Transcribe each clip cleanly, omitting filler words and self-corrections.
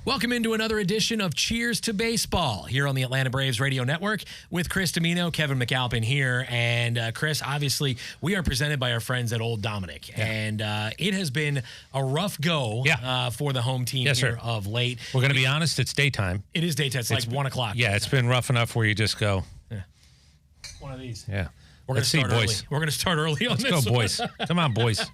Welcome into another edition of Cheers to Baseball here on the Atlanta Braves Radio Network with Chris Dominick, Kevin McAlpin here. And Chris, obviously, we are presented by our friends at Old Dominick. Yeah. And it has been a rough go for the home team here of late. We're going to be honest, it's daytime. It is daytime. It's like 1 o'clock. Yeah, it's been rough enough where you just go. Yeah. One of these. Yeah. We're going to start early. We're going to start early on this. Let's go, boys. Come on, boys.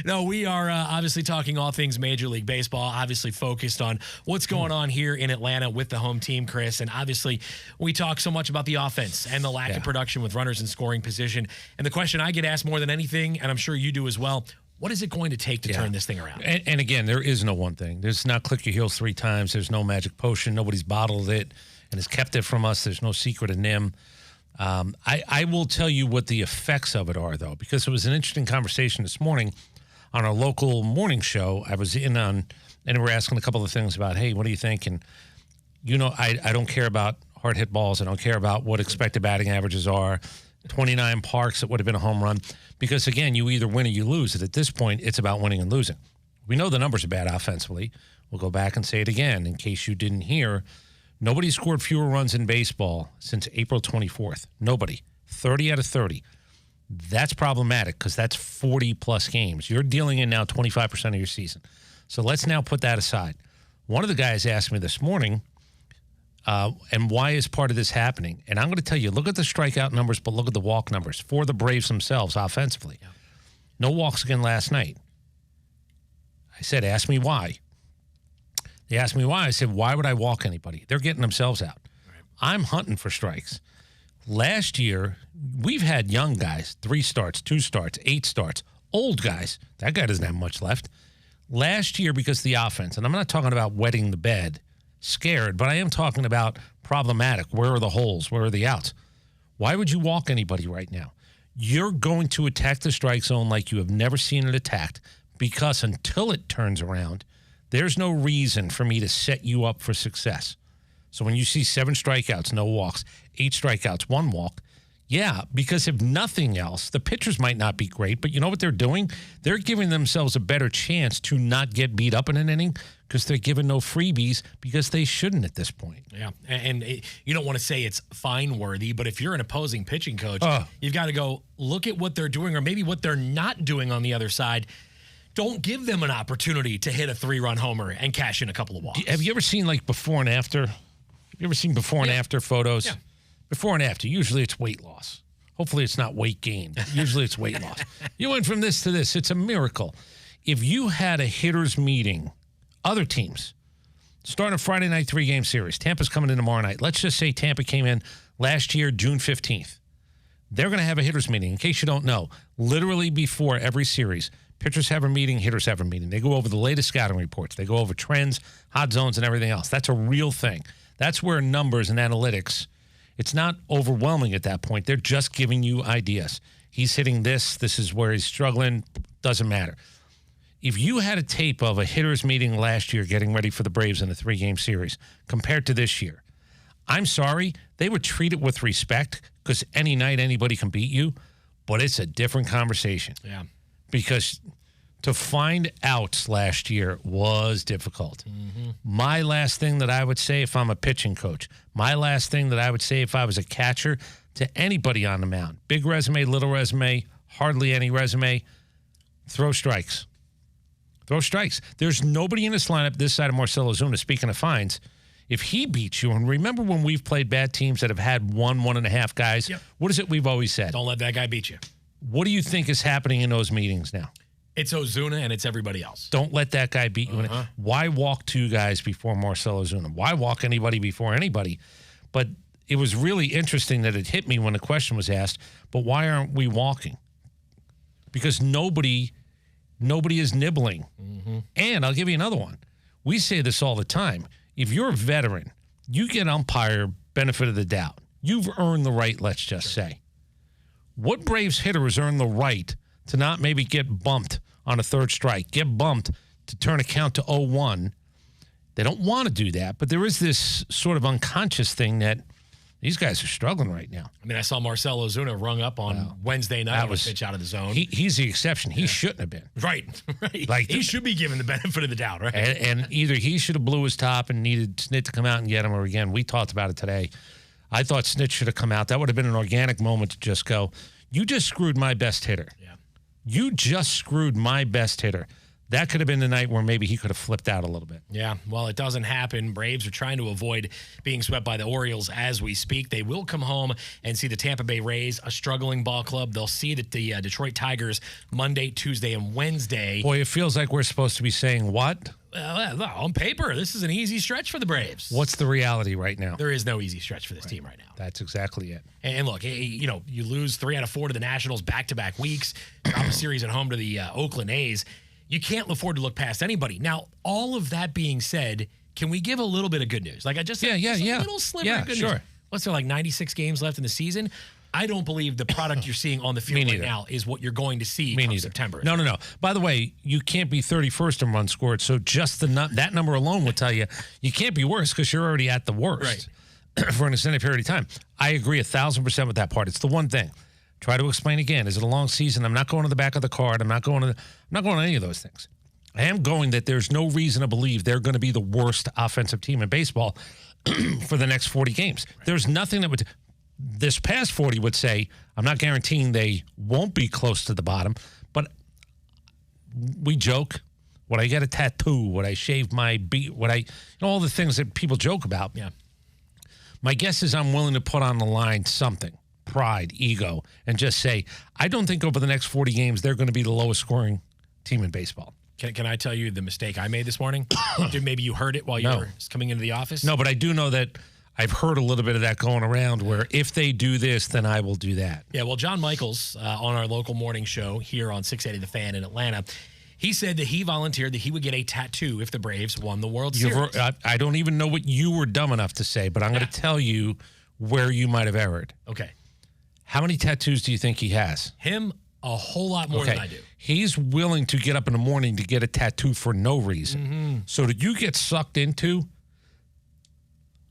No, we are obviously talking all things Major League Baseball, obviously focused on what's going on here in Atlanta with the home team, Chris. And obviously, we talk so much about the offense and the lack of production with runners in scoring position. And the question I get asked more than anything, and I'm sure you do as well, what is it going to take to turn this thing around? And again, there is no one thing. There's not click your heels 3 times. There's no magic potion. Nobody's bottled it and has kept it from us. There's no secret in them. I will tell you what the effects of it are, though, because it was an interesting conversation this morning on our local morning show. I was in on, and we were asking a couple of things about, hey, what do you think? And, you know, I don't care about hard hit balls. I don't care about what expected batting averages are. 29 parks, it would have been a home run. Because, again, you either win or you lose. And at this point, it's about winning and losing. We know the numbers are bad offensively. We'll go back and say it again in case you didn't hear. Nobody scored fewer runs in baseball since April 24th. Nobody. 30 out of 30. That's problematic because that's 40-plus games. You're dealing in now 25% of your season. So let's now put that aside. One of the guys asked me this morning, and why is part of this happening? And I'm going to tell you, look at the strikeout numbers, but look at the walk numbers for the Braves themselves offensively. Yeah. No walks again last night. I said, ask me why. They asked me why. I said, why would I walk anybody? They're getting themselves out. Right. I'm hunting for strikes. Last year, we've had young guys, 3 starts, 2 starts, 8 starts. Old guys, that guy doesn't have much left. Last year, because of the offense, and I'm not talking about wetting the bed, scared, but I am talking about problematic. Where are the holes? Where are the outs? Why would you walk anybody right now? You're going to attack the strike zone like you have never seen it attacked, because until it turns around, there's no reason for me to set you up for success. So when you see 7 strikeouts, no walks, 8 strikeouts, 1 walk, because if nothing else, the pitchers might not be great, but you know what they're doing? They're giving themselves a better chance to not get beat up in an inning because they're giving no freebies because they shouldn't at this point. Yeah, and you don't want to say it's fine-worthy, but if you're an opposing pitching coach, you've got to go look at what they're doing or maybe what they're not doing on the other side. Don't give them an opportunity to hit a 3-run homer and cash in a couple of walks. Have you ever seen, like, before and after? Have you ever seen before and after photos? Yeah. Before and after. Usually it's weight loss. Hopefully it's not weight gain. Usually it's weight loss. You went from this to this. It's a miracle. If you had a hitters meeting, other teams, starting a Friday night 3-game series, Tampa's coming in tomorrow night. Let's just say Tampa came in last year, June 15th. They're going to have a hitters meeting. In case you don't know, literally before every series, pitchers have a meeting, hitters have a meeting. They go over the latest scouting reports. They go over trends, hot zones, and everything else. That's a real thing. That's where numbers and analytics, it's not overwhelming at that point. They're just giving you ideas. He's hitting this. This is where he's struggling. Doesn't matter. If you had a tape of a hitters meeting last year getting ready for the Braves in a 3-game series compared to this year, I'm sorry, they would treat it with respect because any night anybody can beat you, but it's a different conversation. Yeah. Because to find outs last year was difficult. Mm-hmm. My last thing that I would say if I'm a pitching coach, my last thing that I would say if I was a catcher to anybody on the mound, big resume, little resume, hardly any resume, throw strikes. Throw strikes. There's nobody in this lineup this side of Marcell Ozuna, speaking of fines, if he beats you, and remember when we've played bad teams that have had 1.5 guys, what is it we've always said? Don't let that guy beat you. What do you think is happening in those meetings now? It's Ozuna and it's everybody else. Don't let that guy beat you. Why walk 2 guys before Marcell Ozuna? Why walk anybody before anybody? But it was really interesting that it hit me when the question was asked, but why aren't we walking? Because nobody is nibbling. Mm-hmm. And I'll give you another one. We say this all the time. If you're a veteran, you get umpire benefit of the doubt. You've earned the right, let's just say. What Braves hitter has earned the right to not maybe get bumped on a 3rd strike, get bumped to turn a count to 0-1? They don't want to do that, but there is this sort of unconscious thing that These guys are struggling right now. I mean, I saw Marcell Ozuna rung up on Wednesday night on a pitch out of the zone. He's the exception. He shouldn't have been. Right. Like he should be given the benefit of the doubt, right? And either he should have blew his top and needed Snit to come out and get him, or again, we talked about it today. I thought Snit should have come out. That would have been an organic moment to just go, you just screwed my best hitter. Yeah. You just screwed my best hitter. That could have been the night where maybe he could have flipped out a little bit. Yeah, well, it doesn't happen. Braves are trying to avoid being swept by the Orioles as we speak. They will come home and see the Tampa Bay Rays, a struggling ball club. They'll see the Detroit Tigers Monday, Tuesday, and Wednesday. Boy, it feels like we're supposed to be saying what? On paper, this is an easy stretch for the Braves. What's the reality right now? There is no easy stretch for this team right now. That's exactly it. And look, you lose 3 out of 4 to the Nationals back-to-back weeks, drop a series at home to the Oakland A's. You can't afford to look past anybody. Now, all of that being said, can we give a little bit of good news? Like I just said, a little sliver of good news. What's there, like 96 games left in the season? I don't believe the product you're seeing on the field right now is what you're going to see come September. No. By the way, you can't be 31st in runs scored, so just that number alone will tell you can't be worse because you're already at the worst for an extended period of time. I agree 1,000% with that part. It's the one thing. Try to explain again. Is it a long season? I'm not going to the back of the card. I'm not going to any of those things. I am going that there's no reason to believe they're going to be the worst offensive team in baseball for the next 40 games. Right. There's nothing that would. This past 40 would say, I'm not guaranteeing they won't be close to the bottom, but we joke. Would I get a tattoo? Would I shave my beard? All the things that people joke about. Yeah. My guess is I'm willing to put on the line something. Pride, ego, and just say, I don't think over the next 40 games they're going to be the lowest scoring team in baseball. Can I tell you the mistake I made this morning? Maybe you heard it while you were coming into the office? No, but I do know that I've heard a little bit of that going around where if they do this, then I will do that. Yeah, well, John Michaels on our local morning show here on 680 The Fan in Atlanta, he said that he volunteered that he would get a tattoo if the Braves won the World Series. I don't even know what you were dumb enough to say, but I'm going to tell you where you might have erred. Okay. How many tattoos do you think he has? Him, a whole lot more than I do. He's willing to get up in the morning to get a tattoo for no reason. Mm-hmm. So did you get sucked into?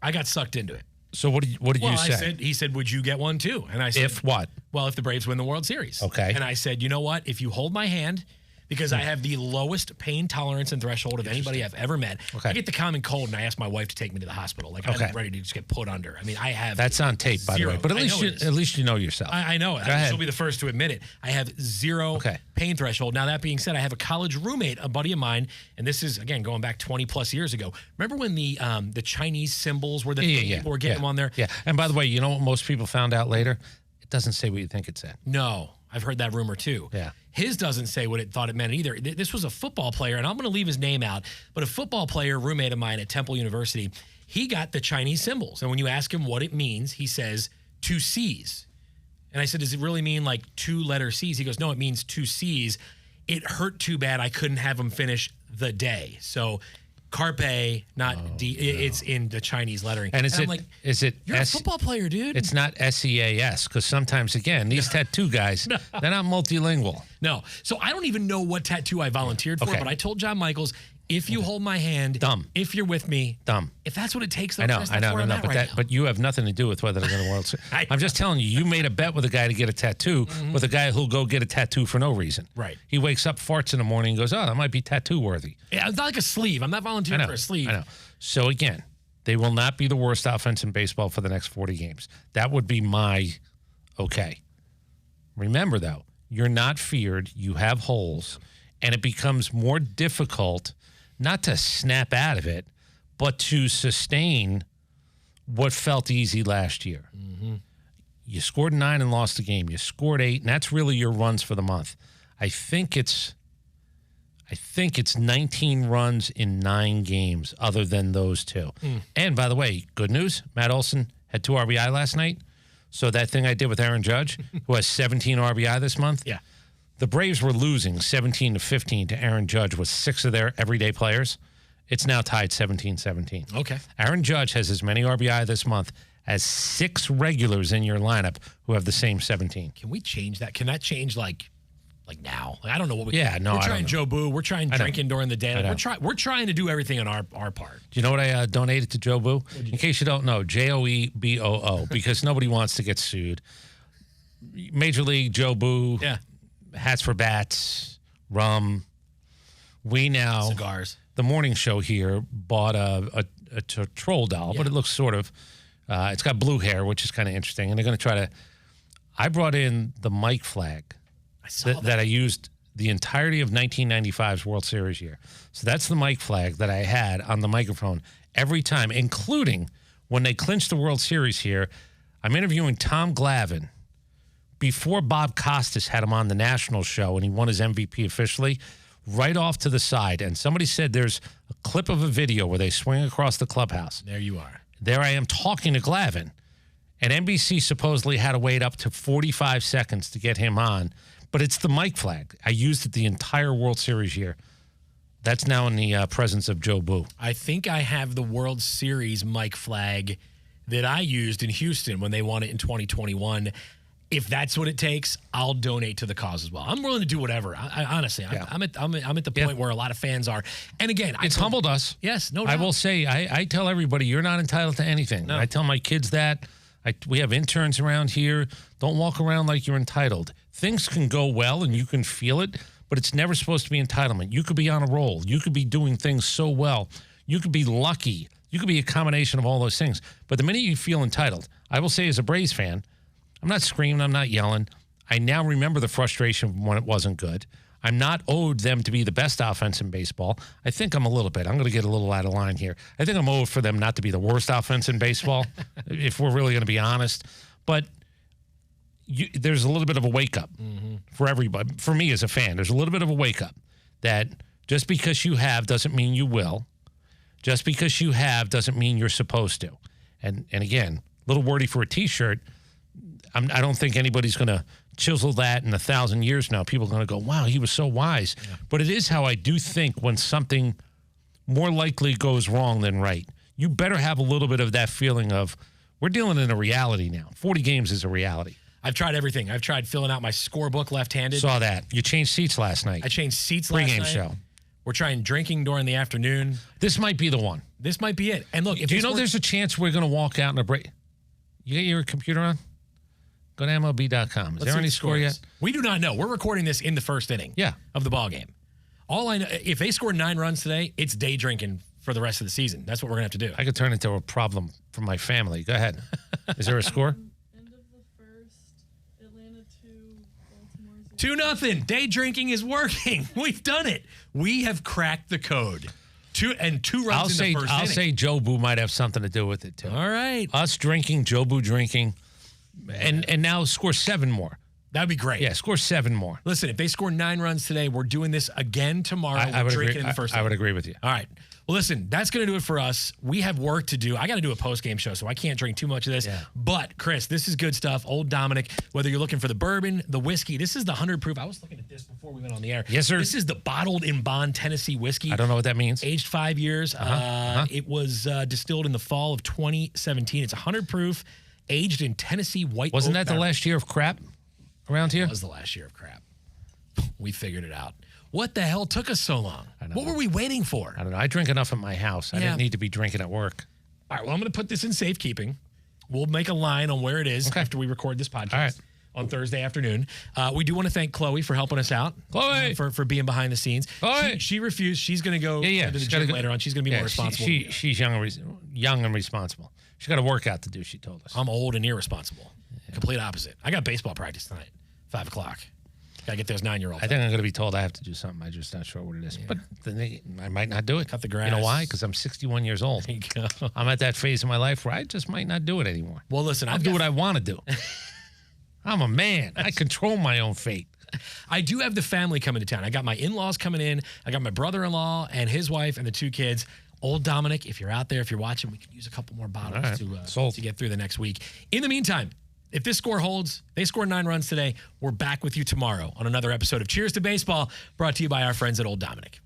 I got sucked into it. So what did you say? He said, would you get one too? And I said, if what? Well, if the Braves win the World Series. Okay. And I said, you know what? If you hold my hand, because I have the lowest pain tolerance and threshold of anybody I've ever met. Okay. I get the common cold, and I ask my wife to take me to the hospital. Like I'm ready to just get put under. I mean, I have that's on tape, by the way. But at least you know yourself. I know it. She'll be the first to admit it. I have zero pain threshold. Now that being said, I have a college roommate, a buddy of mine, and this is again going back 20 plus years ago. Remember when the Chinese symbols were people were getting them on there? Yeah. And by the way, you know what most people found out later? It doesn't say what you think it said. No. I've heard that rumor too. Yeah. His doesn't say what it thought it meant either. This was a football player, and I'm going to leave his name out, but a football player, roommate of mine at Temple University, he got the Chinese symbols. And when you ask him what it means, he says, 2 C's. And I said, does it really mean like 2-letter C's? He goes, no, it means 2 C's. It hurt too bad I couldn't have him finish the day. So Carpe, not D. No. It's in the Chinese lettering. And is it? You're a football player, dude. It's not SEAS because sometimes, again, these tattoo guys, they're not multilingual. No. So I don't even know what tattoo I volunteered for, but I told John Michaels, if you hold my hand, if you're with me, if that's what it takes, I know, but you have nothing to do with whether they're going to World Series. I'm just telling you, you made a bet with a guy to get a tattoo with a guy who'll go get a tattoo for no reason. Right. He wakes up, farts in the morning, and goes, oh, that might be tattoo worthy. Yeah, it's not like a sleeve. I'm not volunteering for a sleeve. I know. So again, they will not be the worst offense in baseball for the next 40 games. That would be my okay. Remember, though, you're not feared. You have holes, and it becomes more difficult not to snap out of it, but to sustain what felt easy last year. Mm-hmm. You scored 9 and lost the game. You scored 8, and that's really your runs for the month. I think it's 19 runs in 9 games other than those 2. And by the way, good news, Matt Olson had 2 RBI last night. So that thing I did with Aaron Judge, who has 17 RBI this month, the Braves were losing 17-15 to Aaron Judge with 6 of their everyday players. It's now tied 17-17. Okay. Aaron Judge has as many RBI this month as 6 regulars in your lineup who have the same 17. Can we change that? Can that change like like now. Like, I don't know what we. Yeah, no, we're I trying don't know. Jobu. We're trying drinking during the day. know. We're trying to do everything on our part. Do you know what I donated to Jobu? In case you don't know, JOEBOO, because nobody wants to get sued. Major League Jobu, Yeah, hats for bats, rum. We now cigars. The morning show here bought a troll doll, but it looks sort of. It's got blue hair, which is kind of interesting, and they're going to try to. I brought in the mic flag that I used the entirety of 1995's World Series year. So that's the mic flag that I had on the microphone every time, including when they clinched the World Series here. I'm interviewing Tom Glavine before Bob Costas had him on the national show and he won his MVP officially, right off to the side. And somebody said there's a clip of a video where they swing across the clubhouse. There you are. There I am talking to Glavine. And NBC supposedly had to wait up to 45 seconds to get him on. But it's the mic flag. I used it the entire World Series year. That's now in the presence of Jobu. I think I have the World Series mic flag that I used in Houston when they won it in 2021. If that's what it takes, I'll donate to the cause as well. I'm willing to do whatever. I honestly, I'm at the point where a lot of fans are. And again, it's humbled us. Yes, no doubt. I will say, I tell everybody, you're not entitled to anything. No. I tell my kids that. We have interns around here. Don't walk around like you're entitled. Things can go well and you can feel it, but it's never supposed to be entitlement. You could be on a roll. You could be doing things so well. You could be lucky. You could be a combination of all those things. But the minute you feel entitled, I will say as a Braves fan, I'm not screaming. I'm not yelling. I now remember the frustration when it wasn't good. I'm not owed them to be the best offense in baseball. I think I'm a little bit. I'm going to get a little out of line here. I think I'm owed for them not to be the worst offense in baseball, if we're really going to be honest. But there's a little bit of a wake-up for everybody. For me as a fan, there's a little bit of a wake-up that just because you have doesn't mean you will. Just because you have doesn't mean you're supposed to. And again, a little wordy for a T-shirt. I don't think anybody's going to chisel that in 1,000 years now. People are going to go, wow, he was so wise. Yeah. But it is how I do think when something more likely goes wrong than right. You better have a little bit of that feeling of, we're dealing in a reality now. 40 games is a reality. I've tried everything. I've tried filling out my scorebook left-handed. Saw that. You changed seats last night. I changed seats last night. Pre-game show. We're trying drinking during the afternoon. This might be the one. This might be it. And look, if do you know there's a chance we're going to walk out in a break? You get your computer on? Go to MLB.com. Is there any score yet? We do not know. We're recording this in the first inning of the ball game. All I know, if they score 9 runs today, it's day drinking for the rest of the season. That's what we're going to have to do. I could turn into a problem for my family. Go ahead. Is there a score? End of the first, Atlanta 2, Baltimore 0. 2-0. Day drinking is working. We've done it. We have cracked the code. 2 runs in the first inning. I'll say Jobu might have something to do with it, too. All right. Us drinking, Jobu drinking. And now score 7 more. That'd be great. Yeah, score 7 more. Listen, if they score 9 runs today, we're doing this again tomorrow. I would agree. In the first I would agree with you. All right. Well, listen, that's going to do it for us. We have work to do. I got to do a post-game show, so I can't drink too much of this. Yeah. But, Chris, this is good stuff. Old Dominick, whether you're looking for the bourbon, the whiskey, this is the 100 proof. I was looking at this before we went on the air. Yes, sir. This is the bottled in bond Tennessee whiskey. I don't know what that means. Aged 5 years. It was distilled in the fall of 2017. It's 100 proof. Aged in Tennessee white. Wasn't that the last year of crap around here? It was the last year of crap. We figured it out. What the hell took us so long? What were we waiting for? I don't know. I drink enough at my house. I didn't need to be drinking at work. All right. Well, I'm going to put this in safekeeping. We'll make a line on where it is after we record this podcast on Thursday afternoon. We do want to thank Chloe for helping us out. Chloe! For being behind the scenes. Chloe! She refused. She's going to go to the gym later on. She's going to be more responsible. She's young and responsible. She's got a workout to do, she told us. I'm old and irresponsible. Yeah. Complete opposite. I got baseball practice tonight, 5 o'clock. Got to get those 9-year-olds. I think I'm going to be told I have to do something. I'm just not sure what it is. Yeah. But then I might not do it. Cut the grass. You know why? Because I'm 61 years old. There you go. I'm at that phase in my life where I just might not do it anymore. Well, listen. I'll do what I want to do. I'm a man. I control my own fate. I do have the family coming to town. I got my in-laws coming in. I got my brother-in-law and his wife and the 2 kids. Old Dominick, if you're out there, if you're watching, we could use a couple more bottles to get through the next week. In the meantime, if this score holds, they score 9 runs today, we're back with you tomorrow on another episode of Cheers to Baseball, brought to you by our friends at Old Dominick.